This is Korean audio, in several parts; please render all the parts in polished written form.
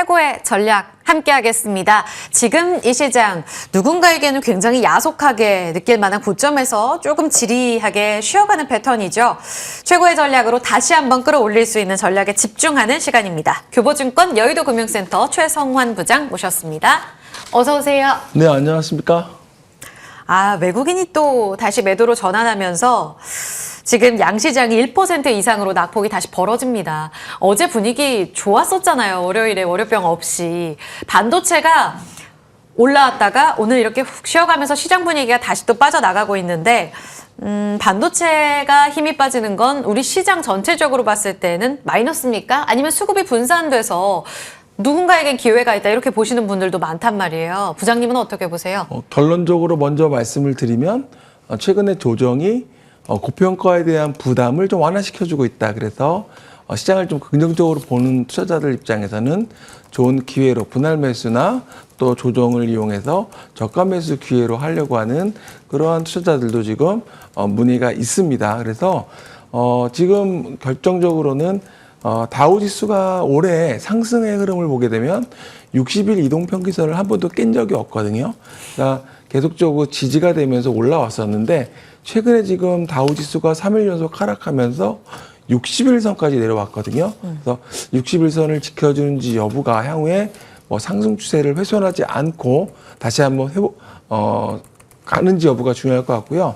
최고의 전략 함께하겠습니다. 지금 이 시장 누군가에게는 굉장히 야속하게 느낄 만한 고점에서 조금 지리하게 쉬어가는 패턴이죠. 최고의 전략으로 다시 한번 끌어올릴 수 있는 전략에 집중하는 시간입니다. 교보증권 여의도금융센터 최성환 부장 모셨습니다. 어서 오세요. 네, 안녕하십니까? 외국인이 또 다시 매도로 전환하면서 지금 양시장이 1% 이상으로 낙폭이 다시 벌어집니다. 어제 분위기 좋았었잖아요. 월요일에 월요병 없이. 반도체가 올라왔다가 오늘 이렇게 훅 쉬어가면서 시장 분위기가 다시 또 빠져나가고 있는데 반도체가 힘이 빠지는 건 우리 시장 전체적으로 봤을 때는 마이너스입니까? 아니면 수급이 분산돼서 누군가에겐 기회가 있다 이렇게 보시는 분들도 많단 말이에요. 부장님은 어떻게 보세요? 결론적으로 먼저 말씀을 드리면 최근에 조정이 고평가에 대한 부담을 좀 완화시켜주고 있다. 그래서 시장을 좀 긍정적으로 보는 투자자들 입장에서는 좋은 기회로 분할 매수나 또 조정을 이용해서 저가 매수 기회로 하려고 하는 그러한 투자자들도 지금 문의가 있습니다. 그래서 지금 결정적으로는 다우지수가 올해 상승의 흐름을 보게 되면 60일 이동평균선을 한 번도 깬 적이 없거든요. 그러니까 계속적으로 지지가 되면서 올라왔었는데 최근에 지금 다우지수가 3일 연속 하락하면서 60일선까지 내려왔거든요. 그래서 60일선을 지켜주는지 여부가 향후에 상승 추세를 훼손하지 않고 다시 한번 가는지 여부가 중요할 것 같고요.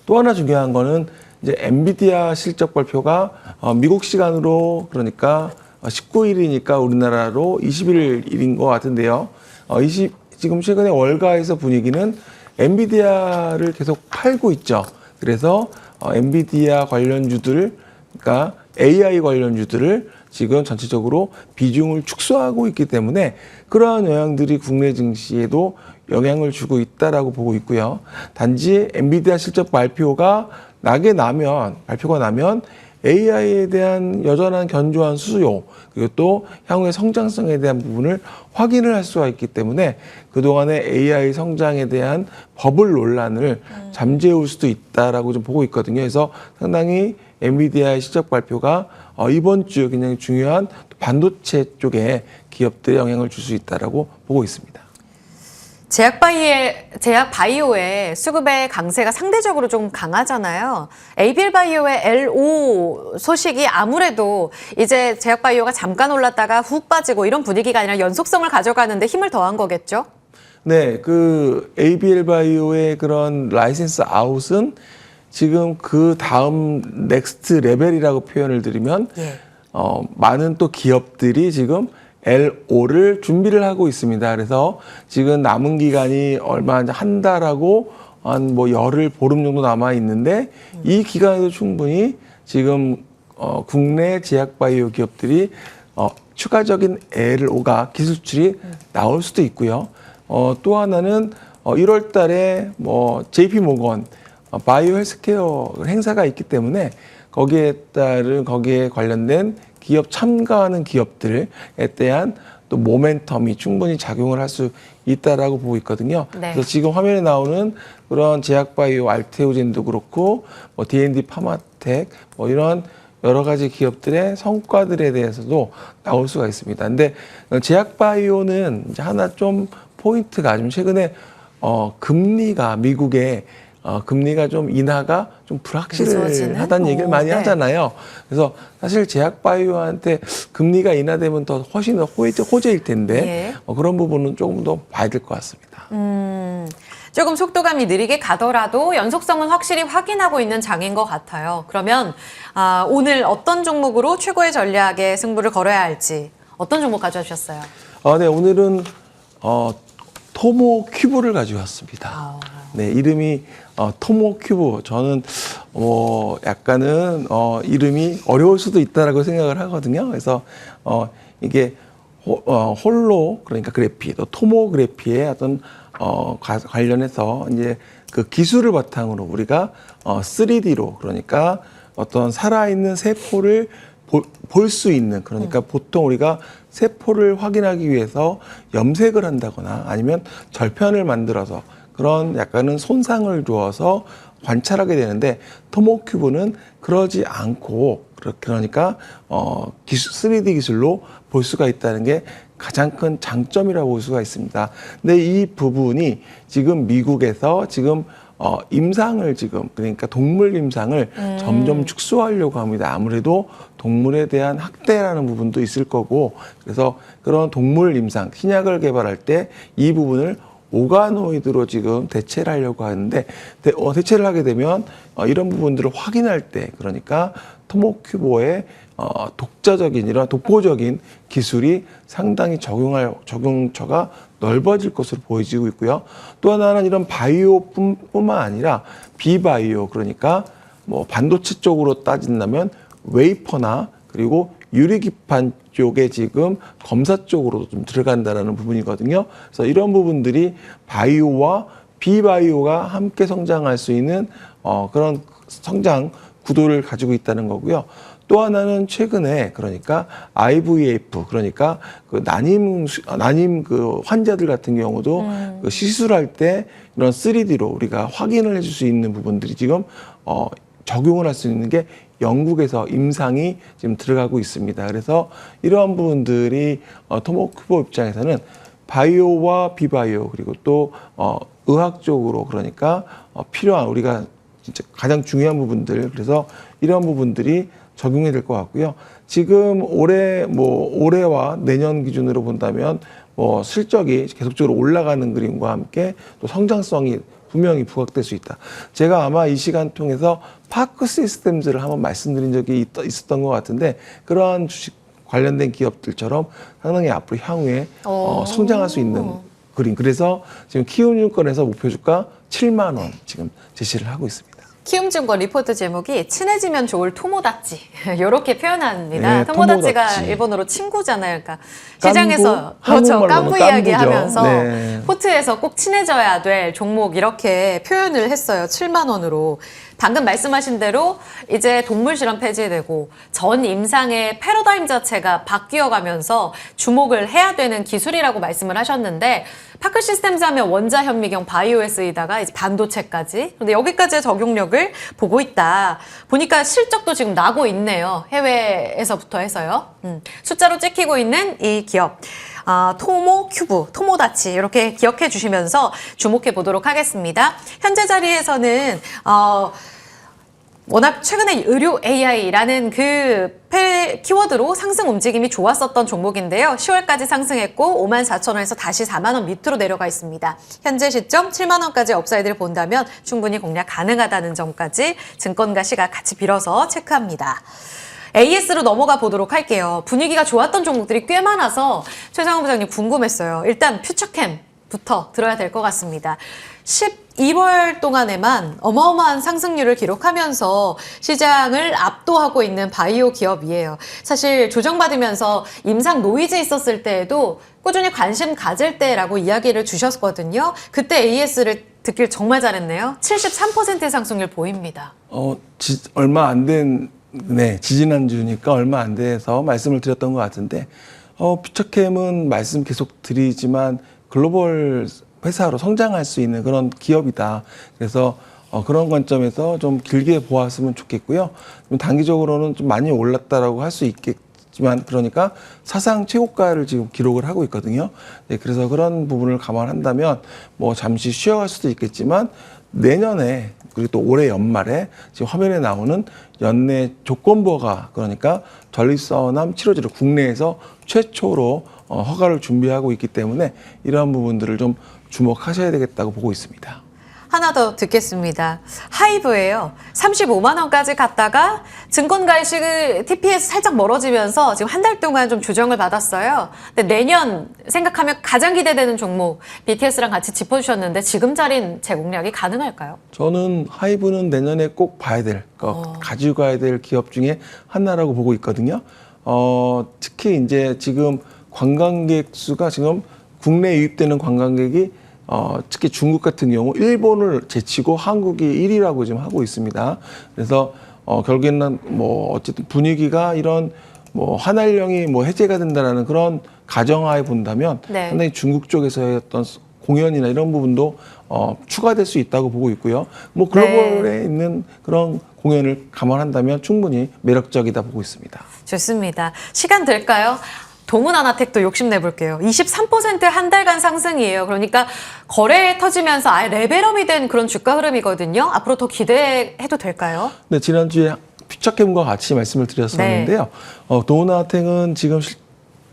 또 하나 중요한 거는 이제 엔비디아 실적 발표가 미국 시간으로 그러니까 19일이니까 우리나라로 21일인 것 같은데요. 지금 최근에 월가에서 분위기는 엔비디아를 계속 팔고 있죠. 그래서 엔비디아 관련주들, 그러니까 AI 관련주들을 지금 전체적으로 비중을 축소하고 있기 때문에 그러한 영향들이 국내 증시에도 영향을 주고 있다라고 보고 있고요. 단지 엔비디아 실적 발표가 나면 AI에 대한 여전한 견조한 수요, 그리고 또 향후의 성장성에 대한 부분을 확인을 할 수가 있기 때문에 그동안의 AI 성장에 대한 버블 논란을 잠재울 수도 있다라고 좀 보고 있거든요. 그래서 상당히 엔비디아의 실적 발표가 이번 주 굉장히 중요한 반도체 쪽에 기업들에 영향을 줄 수 있다라고 보고 있습니다. 제약바이오의 수급의 강세가 상대적으로 좀 강하잖아요. 에이빌바이오의 LO 소식이 아무래도 이제 제약바이오가 잠깐 올랐다가 훅 빠지고 이런 분위기가 아니라 연속성을 가져가는데 힘을 더한 거겠죠? 네, 그 ABL바이오의 그런 라이센스 아웃은 지금 그 다음 넥스트 레벨이라고 표현을 드리면 많은 또 기업들이 지금 LO를 준비를 하고 있습니다. 그래서 지금 남은 기간이 얼마 한 달하고 한 열흘 보름 정도 남아 있는데 이 기간에도 충분히 지금 국내 제약바이오 기업들이 추가적인 LO가 기술 수출이 나올 수도 있고요. 또 하나는 1월 달에 JP 모건 바이오 헬스케어 행사가 있기 때문에 거기에 관련된 기업 참가하는 기업들에 대한 또 모멘텀이 충분히 작용을 할 수 있다라고 보고 있거든요. 네. 그래서 지금 화면에 나오는 그런 제약바이오 알테오젠도 그렇고 D&D 파마텍 이런 여러 가지 기업들의 성과들에 대해서도 나올 수가 있습니다. 근데 제약바이오는 이제 하나 좀 포인트가 좀 최근에 금리가 미국의 금리가 좀 인하가 좀 불확실하다는 얘기를 많이 하잖아요. 그래서 사실 제약바이오한테 금리가 인하되면 더 훨씬 더 호재일 텐데 그런 부분은 조금 더 봐야 될 것 같습니다. 조금 속도감이 느리게 가더라도 연속성은 확실히 확인하고 있는 장인 것 같아요. 그러면 오늘 어떤 종목으로 최고의 전략에 승부를 걸어야 할지 어떤 종목 가져오셨어요? 네, 오늘은 토모 큐브를 가져왔습니다. 네, 이름이 토모 큐브. 저는 약간은 이름이 어려울 수도 있다라고 생각을 하거든요. 그래서 이게 홀로 그러니까 그래피, 또 토모그래피의 어떤 관련해서 이제 그 기술을 바탕으로 우리가 3D로 그러니까 어떤 살아있는 세포를 볼 수 있는, 그러니까 보통 우리가 세포를 확인하기 위해서 염색을 한다거나 아니면 절편을 만들어서 그런 약간은 손상을 주어서 관찰하게 되는데 토모큐브는 그러지 않고 그러니까 3D 기술로 볼 수가 있다는 게 가장 큰 장점이라고 볼 수가 있습니다. 근데 이 부분이 지금 미국에서 지금 임상을 지금 그러니까 동물 임상을 점점 축소하려고 합니다. 아무래도 동물에 대한 학대라는 부분도 있을 거고 그래서 그런 동물 임상 신약을 개발할 때 이 부분을 오가노이드로 지금 대체를 하려고 하는데 대체를 하게 되면 이런 부분들을 확인할 때 그러니까 토모큐브의 독자적인 이런 독보적인 기술이 상당히 적용처가 넓어질 것으로 보여지고 있고요. 또 하나는 이런 바이오뿐만 아니라 비바이오 그러니까 뭐 반도체 쪽으로 따진다면 웨이퍼나 그리고 유리기판 쪽에 지금 검사 쪽으로도 좀 들어간다라는 부분이거든요. 그래서 이런 부분들이 바이오와 비바이오가 함께 성장할 수 있는 그런 성장 구도를 가지고 있다는 거고요. 또 하나는 최근에 그러니까 IVF 그러니까 그 난임 그 환자들 같은 경우도 그 시술할 때 이런 3D로 우리가 확인을 해줄 수 있는 부분들이 지금 적용을 할 수 있는 게 영국에서 임상이 지금 들어가고 있습니다. 그래서 이러한 부분들이 토모큐브 입장에서는 바이오와 비바이오 그리고 또 의학적으로 그러니까 필요한 우리가 진짜 가장 중요한 부분들 그래서 이러한 부분들이 적용이 될 것 같고요. 지금 올해와 내년 기준으로 본다면 실적이 계속적으로 올라가는 그림과 함께 또 성장성이 분명히 부각될 수 있다. 제가 아마 이 시간 통해서 파크 시스템즈를 한번 말씀드린 적이 있었던 것 같은데 그러한 주식 관련된 기업들처럼 상당히 앞으로 향후에 성장할 수 있는 그림. 그래서 지금 키움증권에서 목표주가 7만 원 지금 제시를 하고 있습니다. 키움증권 리포트 제목이 친해지면 좋을 토모다치 이렇게 표현합니다. 네, 토모다치가 토모다치. 일본어로 친구잖아요. 그러니까 깐부? 시장에서 그렇죠. 한국말로는 깐부 깐부죠. 이야기하면서 네. 포트에서 꼭 친해져야 될 종목 이렇게 표현을 했어요. 7만 원으로. 방금 말씀하신 대로 이제 동물 실험 폐지되고 전 임상의 패러다임 자체가 바뀌어가면서 주목을 해야 되는 기술이라고 말씀을 하셨는데 파크 시스템즈 하면 원자 현미경 바이오에 쓰이다가 이제 반도체까지 근데 여기까지의 적용력을 보고 있다. 보니까 실적도 지금 나고 있네요. 해외에서부터 해서요. 숫자로 찍히고 있는 이 기업. 토모큐브, 토모다치 이렇게 기억해 주시면서 주목해 보도록 하겠습니다. 현재 자리에서는 워낙 최근에 의료 AI라는 그 키워드로 상승 움직임이 좋았었던 종목인데요. 10월까지 상승했고 54,000원에서 다시 4만 원 밑으로 내려가 있습니다. 현재 시점 7만 원까지 업사이드를 본다면 충분히 공략 가능하다는 점까지 증권가 시각 같이 빌어서 체크합니다. AS로 넘어가 보도록 할게요. 분위기가 좋았던 종목들이 꽤 많아서 최상원 부장님 궁금했어요. 일단 퓨처캠부터 들어야 될 것 같습니다. 12월 동안에만 어마어마한 상승률을 기록하면서 시장을 압도하고 있는 바이오 기업이에요. 사실 조정받으면서 임상 노이즈 있었을 때에도 꾸준히 관심 가질 때라고 이야기를 주셨거든요. 그때 AS를 듣길 정말 잘했네요. 73%의 상승률 보입니다. 얼마 안 된 지지난주니까 얼마 안 돼서 말씀을 드렸던 것 같은데 퓨처캠은 말씀 계속 드리지만 글로벌 회사로 성장할 수 있는 그런 기업이다. 그래서 그런 관점에서 좀 길게 보았으면 좋겠고요. 단기적으로는 좀 많이 올랐다라고 할 수 있겠지만 그러니까 사상 최고가를 지금 기록을 하고 있거든요. 네, 그래서 그런 부분을 감안한다면 잠시 쉬어갈 수도 있겠지만 내년에 그리고 또 올해 연말에 지금 화면에 나오는 연내 조건부허가 그러니까 전립선암 치료제를 국내에서 최초로 허가를 준비하고 있기 때문에 이러한 부분들을 좀 주목하셔야 되겠다고 보고 있습니다. 하나 더 듣겠습니다. 하이브예요. 35만 원까지 갔다가 증권가의 TPS 살짝 멀어지면서 지금 한 달 동안 좀 조정을 받았어요. 근데 내년 생각하면 가장 기대되는 종목 BTS랑 같이 짚어주셨는데 지금 자리는 재공략이 가능할까요? 저는 하이브는 내년에 꼭 봐야 될, 가지고 가야 될 기업 중에 하나라고 보고 있거든요. 특히 이제 지금 관광객 수가 지금 국내에 유입되는 관광객이 특히 중국 같은 경우 일본을 제치고 한국이 1위라고 지금 하고 있습니다. 그래서 결국에는 어쨌든 분위기가 이런 한한령이 해제가 된다라는 그런 가정하에 본다면 네. 상당히 중국 쪽에서의 어떤 공연이나 이런 부분도 추가될 수 있다고 보고 있고요. 뭐 글로벌에 있는 그런 공연을 감안한다면 충분히 매력적이다 보고 있습니다. 좋습니다. 시간 될까요? 동은아나텍도 욕심내볼게요. 23%한 달간 상승이에요. 그러니까 거래 터지면서 아예 레벨업이 된 그런 주가 흐름이거든요. 앞으로 더 기대해도 될까요? 네, 지난주에 퓨처캠과 같이 말씀을 드렸었는데요. 동은아텍은 지금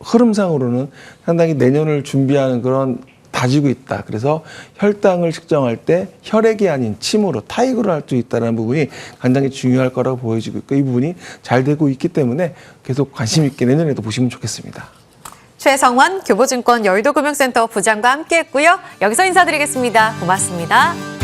흐름상으로는 상당히 내년을 준비하는 그런 다지고 있다. 그래서 혈당을 측정할 때 혈액이 아닌 침으로 타액으로 할 수 있다는 부분이 굉장히 중요할 거라고 보여지고 있고 이 부분이 잘 되고 있기 때문에 계속 관심 있게 내년에도 보시면 좋겠습니다. 최성원 교보증권 여의도금융센터 부장과 함께했고요. 여기서 인사드리겠습니다. 고맙습니다.